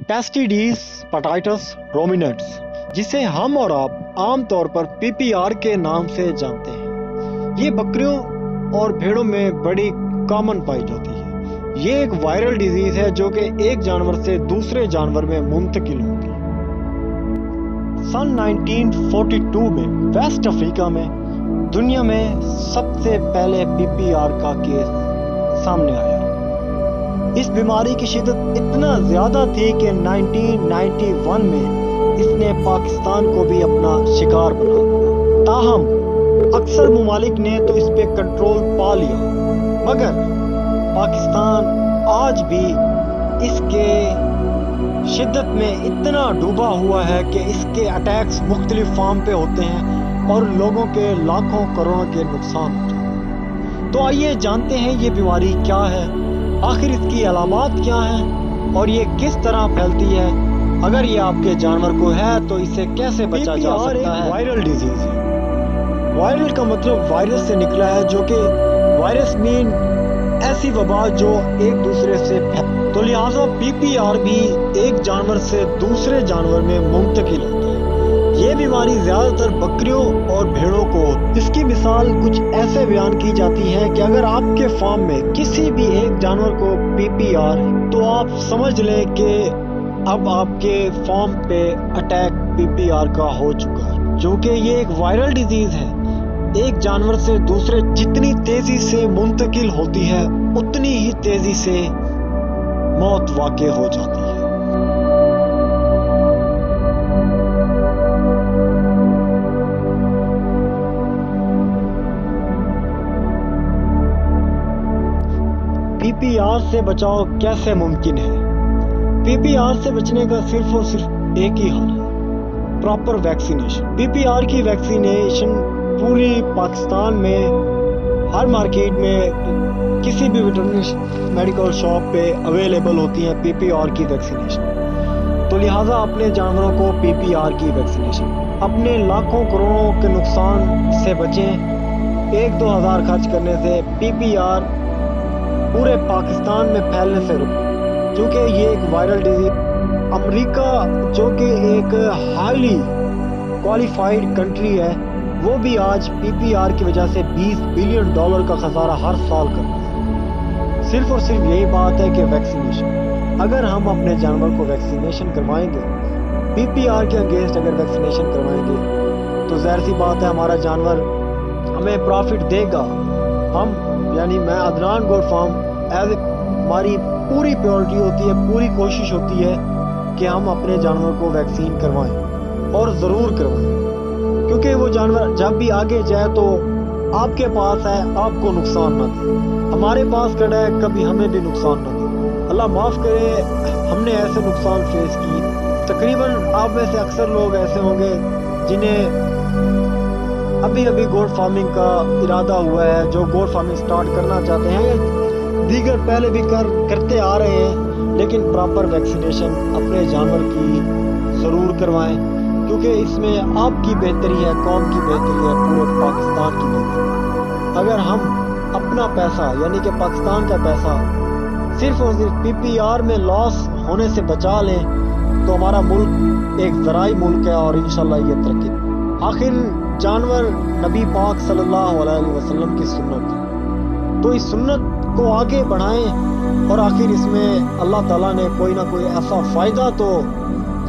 टेस्टिडीज पटाइटस रोमिनेट्स, जिसे हम और आप आम तौर पर PPR के नाम से जानते हैं। ये बकरियों और भेड़ों में बड़ी कॉमन पाई जाती है। ये एक वायरल डिजीज है जो कि एक जानवर से दूसरे जानवर में मुंतकिल होती है। सन 1942 में वेस्ट अफ्रीका में दुनिया में सबसे पहले PPR का केस सामने आया। इस बीमारी की शिद्दत इतना ज्यादा थी कि 1991 में इसने पाकिस्तान को भी अपना शिकार बना दिया। ताहम अक्सर मुमालिक ने तो इस पे कंट्रोल पा लिया, मगर पाकिस्तान आज भी इसके शिद्दत में इतना डूबा हुआ है कि इसके अटैक्स मुख्तलिफ फार्म पे होते हैं और लोगों के लाखों करोड़ों के नुकसान होते हैं। तो आइए जानते हैं ये बीमारी क्या है, आखिर इसकी अलामात क्या हैं और ये किस तरह फैलती है। अगर ये आपके जानवर को है तो इसे कैसे बचा जा सकता है। वायरल डिजीज है। वायरल का मतलब वायरस से निकला है, जो कि वायरस मीन ऐसी वबा जो एक दूसरे से तो लिहाजा PPR भी एक जानवर से दूसरे जानवर में मुंतकिल होती है। ये बीमारी ज्यादातर बकरियों और भेड़ों को होती है। इसकी मिसाल कुछ ऐसे बयान की जाती है कि अगर आपके फार्म में किसी भी एक जानवर को PPR है तो आप समझ लें कि अब आपके फार्म पे अटैक PPR का हो चुका है, जो कि ये एक वायरल डिजीज है। एक जानवर से दूसरे जितनी तेजी से मुंतकिल होती है उतनी ही तेजी से मौत वाक़ई हो जाती है। PPR से बचाव कैसे मुमकिन है? PPR से बचने का सिर्फ और सिर्फ एक ही हल है, प्रॉपर वैक्सीनेशन। PPR की वैक्सीनेशन पूरी पाकिस्तान में हर मार्केट में किसी भी वेटरनरी मेडिकल शॉप पे अवेलेबल होती है PPR की वैक्सीनेशन। तो लिहाजा अपने जानवरों को PPR की वैक्सीनेशन, अपने लाखों करोड़ों के नुकसान से बचें। 1-2 हज़ार खर्च करने से PPR पूरे पाकिस्तान में फैलने से रुके, क्योंकि ये एक वायरल डिजीज। अमेरिका जो कि एक हाईली क्वालिफाइड कंट्री है, वो भी आज PPR की वजह से $20 बिलियन का खसारा हर साल करता है। सिर्फ और सिर्फ यही बात है कि वैक्सीनेशन, अगर हम अपने जानवर को वैक्सीनेशन करवाएंगे, PPR के अगेंस्ट अगर वैक्सीनेशन करवाएंगे तो ज़ाहिर सी बात है हमारा जानवर हमें प्रॉफिट देगा। हम यानी मैं अदनान गोट फार्म हमारी पूरी प्रायोरिटी होती है, पूरी कोशिश होती है कि हम अपने जानवर को वैक्सीन करवाएं और ज़रूर करवाएं, क्योंकि वो जानवर जब भी आगे जाए तो आपके पास है, आपको नुकसान ना दे। हमारे पास खड़ा है, कभी हमें भी नुकसान ना दे। अल्लाह माफ़ करे, हमने ऐसे नुकसान फेस किए। तकरीबन आप में से अक्सर लोग ऐसे होंगे जिन्हें अभी अभी गोट फार्मिंग का इरादा हुआ है, जो गोट फार्मिंग स्टार्ट करना चाहते हैं, दीगर पहले भी करते आ रहे हैं, लेकिन प्रॉपर वैक्सीनेशन अपने जानवर की ज़रूर करवाएं, क्योंकि इसमें आपकी बेहतरी है, कौम की बेहतरी है, पूरे पाकिस्तान की बेहतरी। अगर हम अपना पैसा यानी कि पाकिस्तान का पैसा सिर्फ और सिर्फ PPR में लॉस होने से बचा लें तो हमारा मुल्क एक ज़राई मुल्क है और इंशाल्लाह ये तरक्की। आखिर जानवर नबी पाक सल्लल्लाहु अलैहि वसल्लम की सुन्नत है, तो इस सुन्नत को आगे बढ़ाएं और आखिर इसमें अल्लाह ताला ने कोई ना कोई ऐसा फ़ायदा तो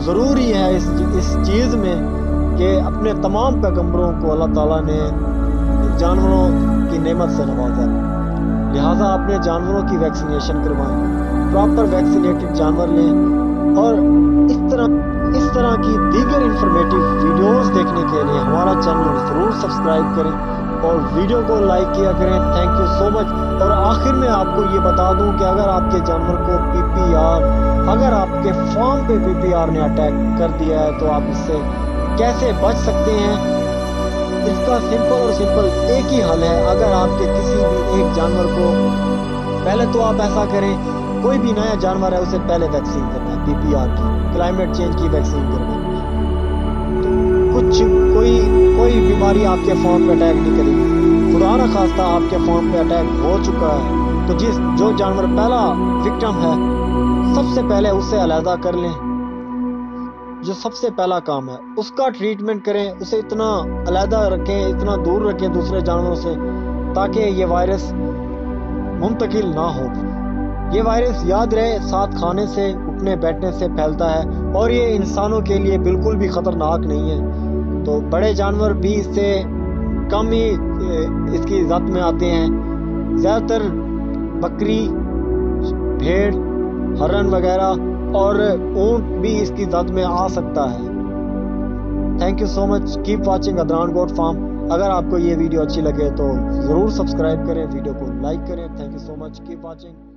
ज़रूरी है इस चीज़ में कि अपने तमाम पैगंबरों को अल्लाह ताला ने जानवरों की नेमत से नवाजा। लिहाजा अपने जानवरों की वैक्सीनेशन करवाएं, प्रॉपर वैक्सीनेटेड जानवर लें और इस तरह की दीगर इंफॉर्मेटिव वीडियोस देखने के लिए हमारा चैनल ज़रूर सब्सक्राइब करें और वीडियो को लाइक किया करें। Thank you so much. और आखिर में आपको ये बता दूं कि अगर आपके जानवर को अगर आपके फार्म पे PPR ने अटैक कर दिया है तो आप इससे कैसे बच सकते हैं। इसका सिंपल और सिंपल एक ही हल है। अगर आपके किसी भी एक जानवर को, पहले तो आप ऐसा करें, कोई भी नया जानवर है उसे पहले वैक्सीन करना है PPR की, क्लाइमेट चेंज की वैक्सीन करना है। कोई बीमारी आपके फार्म पे अटैक नहीं करेगी। खुदा न खास्ता आपके फार्म पे अटैक हो चुका है تو جو جانور پہلا وکٹم ہے سب سے پہلے اسے علیحدہ کر لیں. جو سب سے پہلا کام ہے اس کا ٹریٹمنٹ کریں, اسے اتنا علیحدہ رکھیں, اتنا دور رکھیں دوسرے جانوروں سے تاکہ یہ وائرس منتقل نہ ہو. یہ وائرس یاد رہے ساتھ کھانے سے, اٹھنے بیٹھنے سے پھیلتا ہے اور یہ انسانوں کے لیے بالکل بھی خطرناک نہیں ہے. تو بڑے جانور بھی اس سے کم ہی اس کی زد میں آتے ہیں. زیادہ تر بکری, بھیڑ, ہرن وغیرہ اور اونٹ بھی اس کی زد میں آ سکتا ہے. Thank you so much. Keep watching Adnan got form. اگر آپ کو یہ ویڈیو اچھی لگے تو ضرور سبسکرائب کریں, ویڈیو کو لائک کریں. Thank you so much. Keep watching.